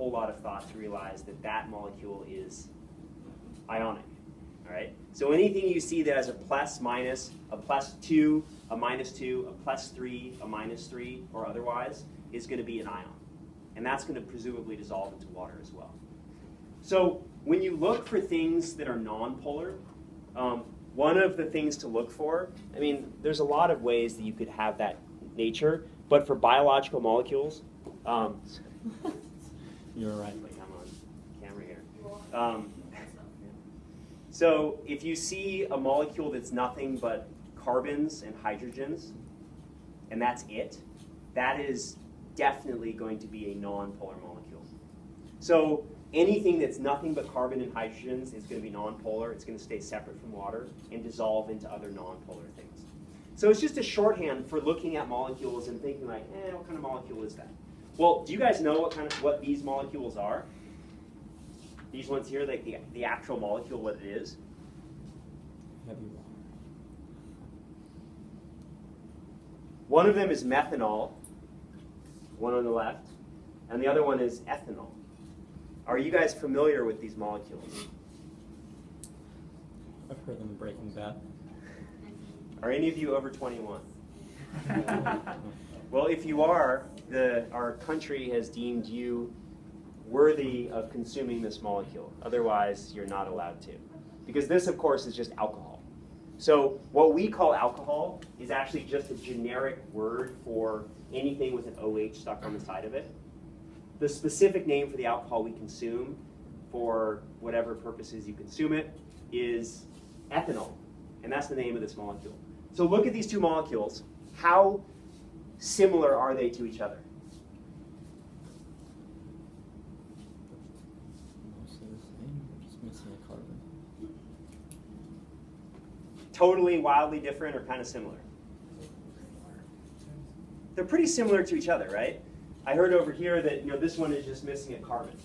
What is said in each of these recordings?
whole lot of thought to realize that that molecule is ionic. All right? So anything you see that has a plus, minus, a +2, a -2, a +3, a -3, or otherwise is going to be an ion. And that's going to presumably dissolve into water as well. So when you look for things that are nonpolar, one of the things to look for, I mean, there's a lot of ways that you could have that nature, but for biological molecules, you're right. like I'm on camera here. So if you see a molecule that's nothing but carbons and hydrogens, and that's it, that is definitely going to be a nonpolar molecule. So anything that's nothing but carbon and hydrogens is going to be nonpolar. It's going to stay separate from water and dissolve into other nonpolar things. So it's just a shorthand for looking at molecules and thinking like, what kind of molecule is that? Well, do you guys know what these molecules are? These ones here, like the actual molecule, what it is? Heavy water. One of them is methanol, one on the left, and the other one is ethanol. Are you guys familiar with these molecules? I've heard them in Breaking Bad. Are any of you over 21? Well, if you are, our country has deemed you worthy of consuming this molecule. Otherwise, you're not allowed to. Because this, of course, is just alcohol. So what we call alcohol is actually just a generic word for anything with an OH stuck on the side of it. The specific name for the alcohol we consume, for whatever purposes you consume it, is ethanol. And that's the name of this molecule. So look at these two molecules. How similar are they to each other? Mostly the same, we're just missing a carbon. Totally, wildly different, or kind of similar? They're pretty similar to each other, right? I heard over here that this one is just missing a carbon.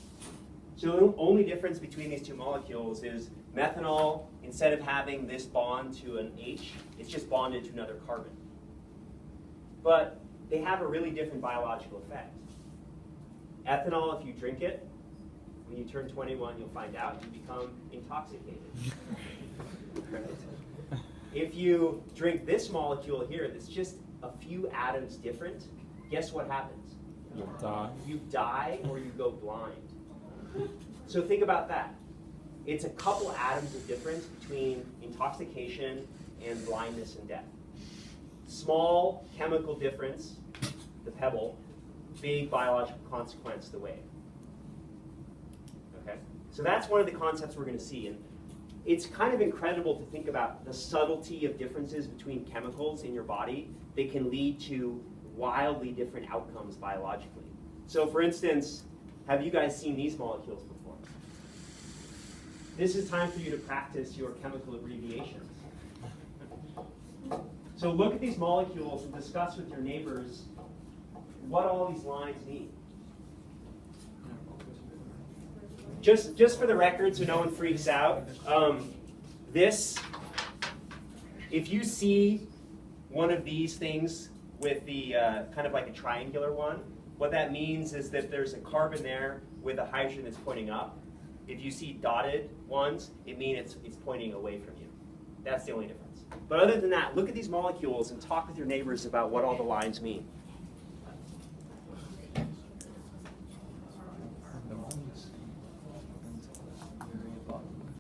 So the only difference between these two molecules is methanol, instead of having this bond to an H, it's just bonded to another carbon. But they have a really different biological effect. Ethanol, if you drink it, when you turn 21, you'll find out you become intoxicated. Right? If you drink this molecule here that's just a few atoms different, guess what happens? You die. You die or you go blind. So think about that. It's a couple atoms of difference between intoxication and blindness and death. Small chemical difference, the pebble, big biological consequence, the wave. Okay? So that's one of the concepts we're going to see. And it's kind of incredible to think about the subtlety of differences between chemicals in your body that can lead to wildly different outcomes biologically. So for instance, have you guys seen these molecules before? This is time for you to practice your chemical abbreviations. So look at these molecules and discuss with your neighbors what all these lines mean. Just for the record, so no one freaks out, if you see one of these things with the kind of like a triangular one, what that means is that there's a carbon there with a hydrogen that's pointing up. If you see dotted ones, it means it's pointing away from you. That's the only difference. But other than that, look at these molecules and talk with your neighbors about what all the lines mean.